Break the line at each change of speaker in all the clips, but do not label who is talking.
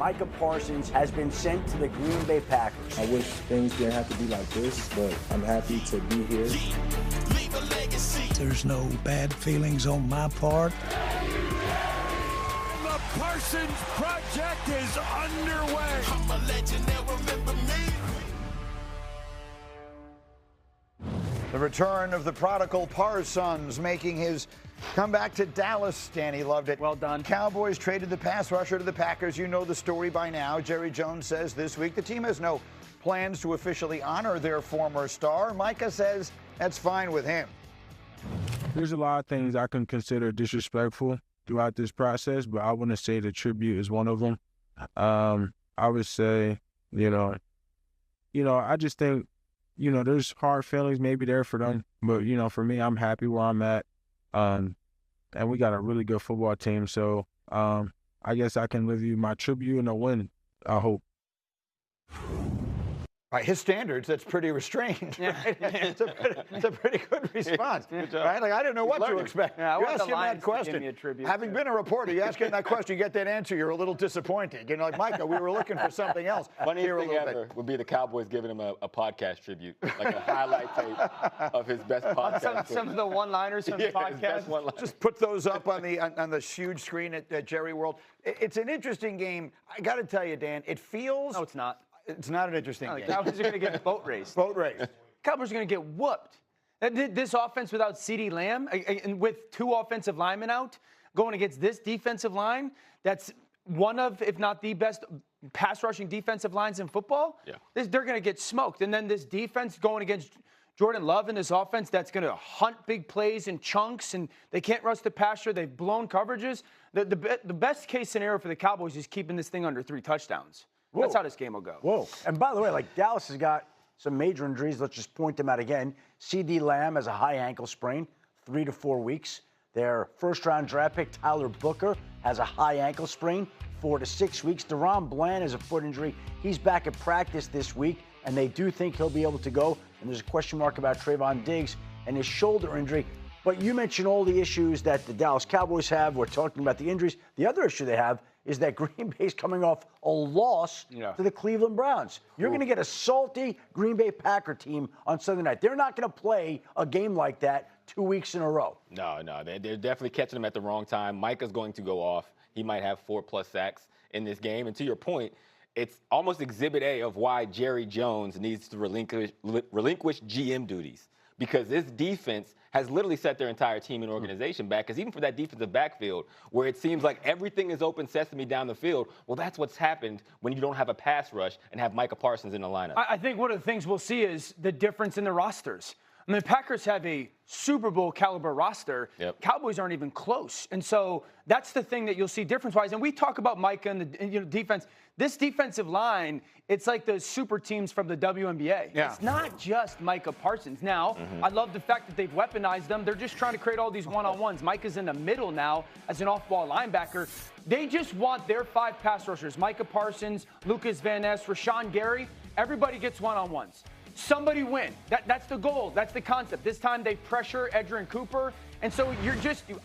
Micah Parsons has been sent to the Green Bay Packers.
I wish things didn't have to be like this, but I'm happy to be here.
There's no bad feelings on my part.
The Parsons Project is underway. I'm a legend, they'll remember me.
The return of the prodigal Parsons making his comeback to Dallas. Danny loved it.
Well done.
Cowboys traded the pass rusher to the Packers. You know the story by now. Jerry Jones says this week the team has no plans to officially honor their former star. Micah says that's fine with him.
There's a lot of things I can consider disrespectful throughout this process, but I wouldn't say the tribute is one of them. I would say, I just think, there's hard feelings maybe there for them, but, for me, I'm happy where I'm at. And we got a really good football team, so I guess I can give you my tribute and a win, I hope.
By his standards, that's pretty restrained. Yeah. Right? It's a pretty good response, right? Like I didn't know what to expect.
Yeah,
you ask him that question. Having been a reporter, you ask him that question, you get that answer, you're a little disappointed. Like Micah, we were looking for something else.
Funniest thing ever would be the Cowboys giving him a podcast tribute, like a highlight tape of his best podcast.
Some of the one-liners from the podcast.
Just put those up on the huge screen at Jerry World. It's an interesting game. I got to tell you, Dan, it feels.
No, it's not.
It's not an interesting game.
The Cowboys are going to get boat raced.
Boat raced.
Cowboys are going to get whooped. This offense without CeeDee Lamb and with two offensive linemen out going against this defensive line, that's one of, if not the best pass rushing defensive lines in football. Yeah. They're going to get smoked. And then this defense going against Jordan Love in this offense that's going to hunt big plays in chunks, and they can't rush the passer. They've blown coverages. The best case scenario for the Cowboys is keeping this thing under 3 touchdowns. Whoa. That's how this game will go.
Whoa. And by the way, Dallas has got some major injuries. Let's just point them out again. CeeDee Lamb has a high ankle sprain, 3 to 4 weeks. Their first-round draft pick, Tyler Booker, has a high ankle sprain, 4 to 6 weeks. Deron Bland has a foot injury. He's back at practice this week, and they do think he'll be able to go. And there's a question mark about Trayvon Diggs and his shoulder injury. But you mentioned all the issues that the Dallas Cowboys have. We're talking about the injuries. The other issue they have is that Green Bay's coming off a loss to the Cleveland Browns. You're going to get a salty Green Bay Packer team on Sunday night. They're not going to play a game like that 2 weeks in a row.
No, they're definitely catching them at the wrong time. Micah's going to go off. He might have 4+ sacks in this game. And to your point, it's almost exhibit A of why Jerry Jones needs to relinquish GM duties. Because this defense has literally set their entire team and organization back. Because even for that defensive backfield, where it seems like everything is open sesame down the field, well, that's what's happened when you don't have a pass rush and have Micah Parsons in the lineup.
I think one of the things we'll see is the difference in the rosters. I mean, the Packers have a Super Bowl caliber roster. Yep. Cowboys aren't even close. And so that's the thing that you'll see difference-wise. And we talk about Micah and the defense. This defensive line, it's like the super teams from the WNBA. Yeah. It's not just Micah Parsons. Now, I love the fact that they've weaponized them. They're just trying to create all these one-on-ones. Micah's in the middle now as an off-ball linebacker. They just want their 5 pass rushers, Micah Parsons, Lucas Van Ness, Rashawn Gary. Everybody gets one-on-ones. Somebody win. That's the goal. That's the concept. This time they pressure Edgerrin Cooper. And so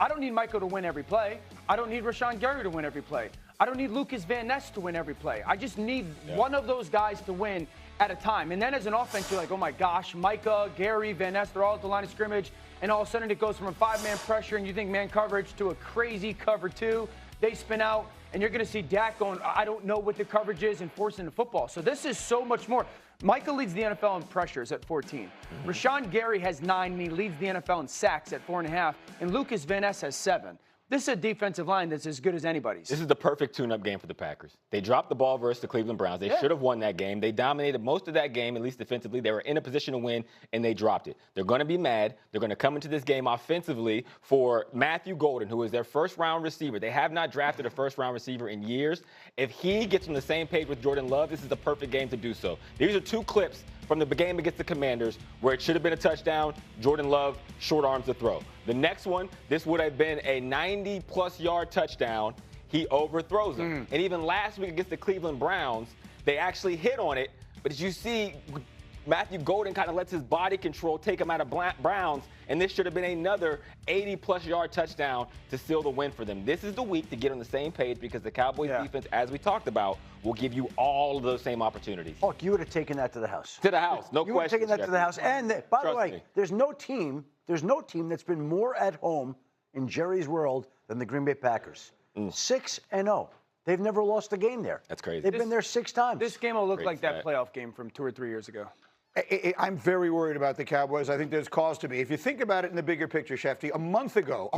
I don't need Micah to win every play. I don't need Rashawn Gary to win every play. I don't need Lucas Van Ness to win every play. I just need one of those guys to win at a time. And then as an offense, you're like, oh my gosh, Micah, Gary, Van Ness, they're all at the line of scrimmage. And all of a sudden it goes from a 5-man pressure and you think man coverage to a crazy cover 2. They spin out and you're going to see Dak going, I don't know what the coverage is, and forcing the football. So this is so much more. Micah leads the NFL in pressures at 14. Rashawn Gary has 9, and he leads the NFL in sacks at 4.5. And Lucas Van Ness has 7. This is a defensive line that's as good as anybody's.
This is the perfect tune-up game for the Packers. They dropped the ball versus the Cleveland Browns. They should have won that game. They dominated most of that game, at least defensively. They were in a position to win, and they dropped it. They're going to be mad. They're going to come into this game offensively for Matthew Golden, who is their first-round receiver. They have not drafted a first-round receiver in years. If he gets on the same page with Jordan Love, this is the perfect game to do so. These are 2 clips from the game against the Commanders where it should have been a touchdown. Jordan Love, short arms the throw. The next one, this would have been a 90-plus yard touchdown. He overthrows him. And even last week against the Cleveland Browns, they actually hit on it. But as you see, Matthew Golden kind of lets his body control take him out of Browns, and this should have been another 80-plus yard touchdown to seal the win for them. This is the week to get on the same page because the Cowboys defense, as we talked about, will give you all of those same opportunities.
Look, you would have taken that to the house.
To the house, no question.
You would have taken that to the house. And by the way,
me.
there's no team that's been more at home in Jerry's world than the Green Bay Packers. 6-0. They've never lost a game there.
That's crazy.
They've been there 6 times.
This game will look like that playoff game from 2 or 3 years ago.
I'm very worried about the Cowboys. I think there's cause to be. If you think about it in the bigger picture, Shefty, a month ago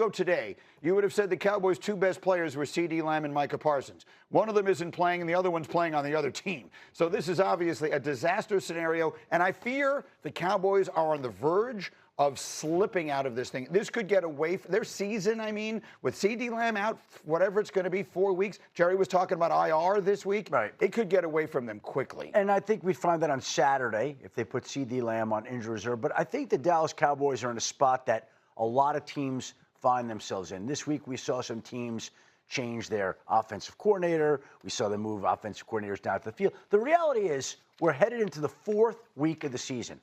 today, you would have said the Cowboys' 2 best players were C.D. Lamb and Micah Parsons. One of them isn't playing, and the other one's playing on the other team. So this is obviously a disaster scenario, and I fear the Cowboys are on the verge of slipping out of this thing. This could get away from their season, with C.D. Lamb out, whatever it's going to be, 4 weeks. Jerry was talking about IR this week.
Right.
It could get away from them quickly.
And I think we find that on Saturday if they put C.D. Lamb on injury reserve. But I think the Dallas Cowboys are in a spot that a lot of teams find themselves in. This week we saw some teams change their offensive coordinator. We saw them move offensive coordinators down to the field. The reality is we're headed into the 4th week of the season.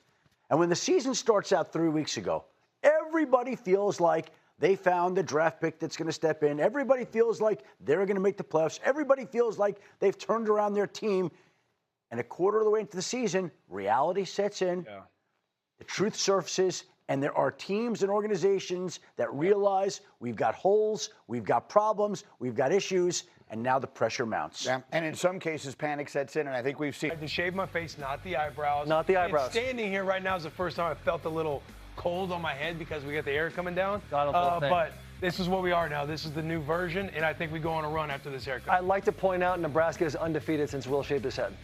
And when the season starts out 3 weeks ago, everybody feels like they found the draft pick that's going to step in. Everybody feels like they're going to make the playoffs. Everybody feels like they've turned around their team. And a quarter of the way into the season, reality sets in. Yeah. The truth surfaces, and there are teams and organizations that realize we've got holes, we've got problems, we've got issues, and now the pressure mounts.
Yeah, and in some cases, panic sets in, and I think we've seen.
I had to shave my face, not the eyebrows.
Not the eyebrows.
And standing here right now is the first time I felt a little cold on my head because we got the air coming down. But this is what we are now. This is the new version, and I think we go on a run after this haircut.
I'd like to point out Nebraska is undefeated since Will shaved his head.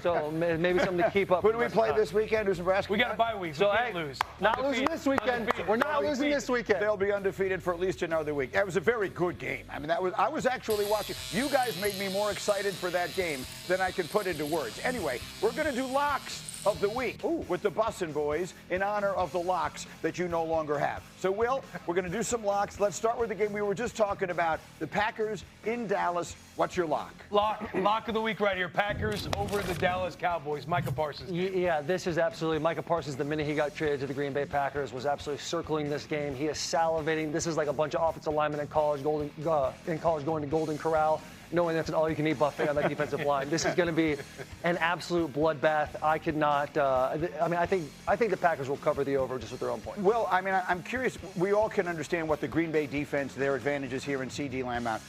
So maybe something to keep up.
Who do we play this weekend? Who's Nebraska?
We got a bye week, so we can't lose.
Not losing this weekend. We're not losing this weekend.
They'll be undefeated for at least another week. That was a very good game. I was actually watching. You guys made me more excited for that game than I can put into words. Anyway, we're going to do locks of the week with the Bussin' Boys in honor of the locks that you no longer have. So, Will, we're going to do some locks. Let's start with the game we were just talking about, the Packers in Dallas. What's your lock?
Lock of the week right here. Packers over the Dallas Cowboys. Micah Parsons.
Yeah, this is absolutely Micah Parsons. The minute he got traded to the Green Bay Packers, was absolutely circling this game. He is salivating. This is like a bunch of offensive linemen in college going to Golden Corral, knowing that's an all-you-can-eat buffet on that defensive line. This is going to be an absolute bloodbath. I could not. I think the Packers will cover the over just with their own point.
Well, I'm curious. We all can understand what the Green Bay defense, their advantages here in C.D. Lamb out.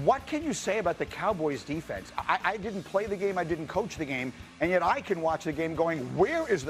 What can you say about the Cowboys defense? I didn't play the game, I didn't coach the game, and yet I can watch the game going, where is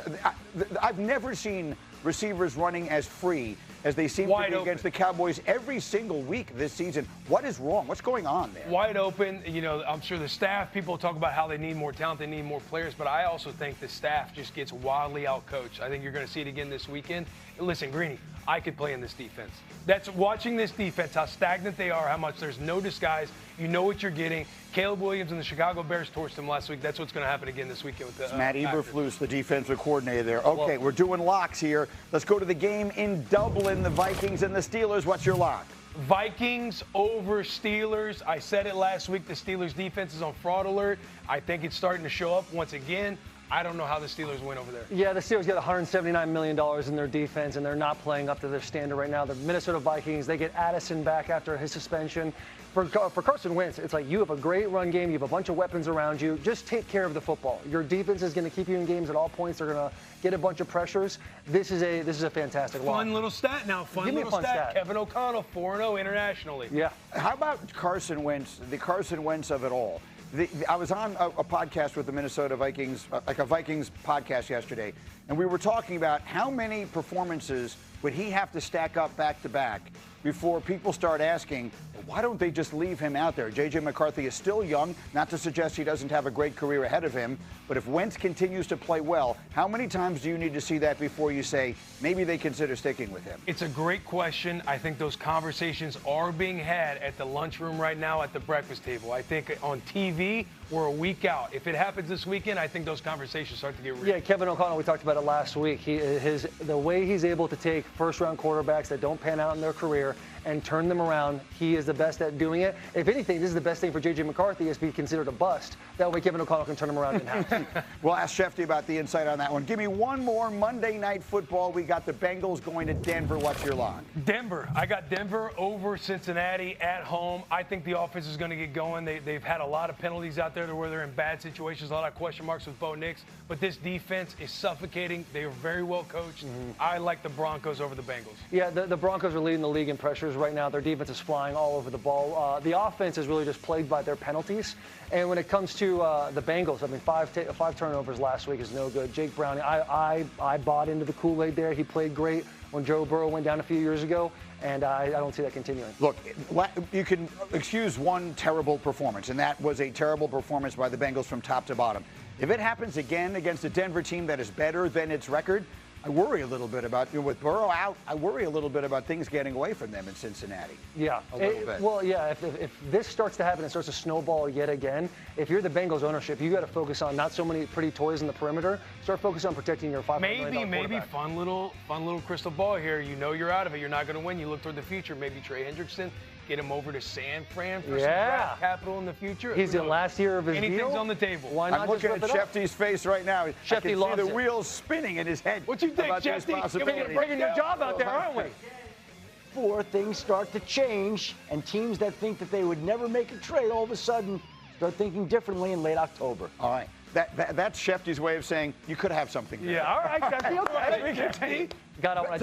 I've never seen receivers running as free as they seem to be against the Cowboys every single week this season. What is wrong? What's going on there?
Wide open. I'm sure the staff, people talk about how they need more talent, they need more players, but I also think the staff just gets wildly outcoached. I think you're going to see it again this weekend. Listen, Greeny, I could play in this defense. That's watching this defense, how stagnant they are, how much there's no disguise. You know what you're getting. Caleb Williams and the Chicago Bears torched them last week. That's what's going to happen again this weekend with the
Matt Eberflus, the defensive coordinator there. Okay, we're doing locks here. Let's go to the game in Dublin, the Vikings and the Steelers. What's your lock?
Vikings over Steelers. I said it last week. The Steelers defense is on fraud alert. I think it's starting to show up once again. I don't know how the Steelers win over there.
Yeah, the Steelers get $179 million in their defense, and they're not playing up to their standard right now. The Minnesota Vikings, they get Addison back after his suspension. For Carson Wentz, it's like you have a great run game. You have a bunch of weapons around you. Just take care of the football. Your defense is going to keep you in games at all points. They're going to get a bunch of pressures. This is a fantastic lock.
Fun little stat now. Fun little stat. Kevin O'Connell, 4-0 internationally.
Yeah.
How about Carson Wentz, the Carson Wentz of it all? I was on a podcast with the Minnesota Vikings, like a Vikings podcast yesterday, and we were talking about how many performances would he have to stack up back-to-back before people start asking, why don't they just leave him out there? J.J. McCarthy is still young, not to suggest he doesn't have a great career ahead of him, but if Wentz continues to play well, how many times do you need to see that before you say, maybe they consider sticking with him?
It's a great question. I think those conversations are being had at the lunchroom right now, at the breakfast table. I think on TV, we're a week out. If it happens this weekend, I think those conversations start to get real.
Yeah, Kevin O'Connell, we talked about it last week. The way he's able to take first-round quarterbacks that don't pan out in their career and turn them around. He is the best at doing it. If anything, this is the best thing for J.J. McCarthy is to be considered a bust. That way Kevin O'Connell can turn him around in-house.
We'll ask Shefty about the insight on that one. Give me one more Monday Night Football. We got the Bengals going to Denver. What's your line?
Denver. I got Denver over Cincinnati at home. I think the offense is going to get going. They've had a lot of penalties out there where they're in bad situations, a lot of question marks with Bo Nix. But this defense is suffocating. They are very well coached. I like the Broncos over the Bengals.
Yeah, the Broncos are leading the league in pressures right now. Their defense is flying all over the ball. The offense is really just plagued by their penalties. And when it comes to the Bengals, I mean, five turnovers last week is no good. Jake Browning, I bought into the Kool-Aid there. He played great when Joe Burrow went down a few years ago, and I don't see that continuing.
Look, you can excuse one terrible performance, and that was a terrible performance by the Bengals from top to bottom. If it happens again against a Denver team that is better than its record, I worry a little bit about, with Burrow out, I worry a little bit about things getting away from them in Cincinnati.
Yeah.
A little bit.
Well, yeah, if this starts to happen and starts to snowball yet again, if you're the Bengals ownership, you got to focus on not so many pretty toys in the perimeter. Start focusing on protecting your $500 million
Maybe fun little crystal ball here. You know you're out of it. You're not going to win. You look toward the future. Maybe Trey Hendrickson. Get him over to San Fran for some draft capital in the future.
He's in last year of his
Anything's
deal.
on the table.
Why not
I'm looking at Shefty's face right now.
Shefty
I can
loves
see the
it.
wheels spinning in his head.
What you think,
about these
Shefty?
possibilities.
Bringing your job out there, aren't we?
Before things start to change and teams that think that they would never make a trade all of a sudden start thinking differently in late October.
All right. That's Shefty's way of saying you could have something there.
Yeah, all right, Shefty.
Got out when I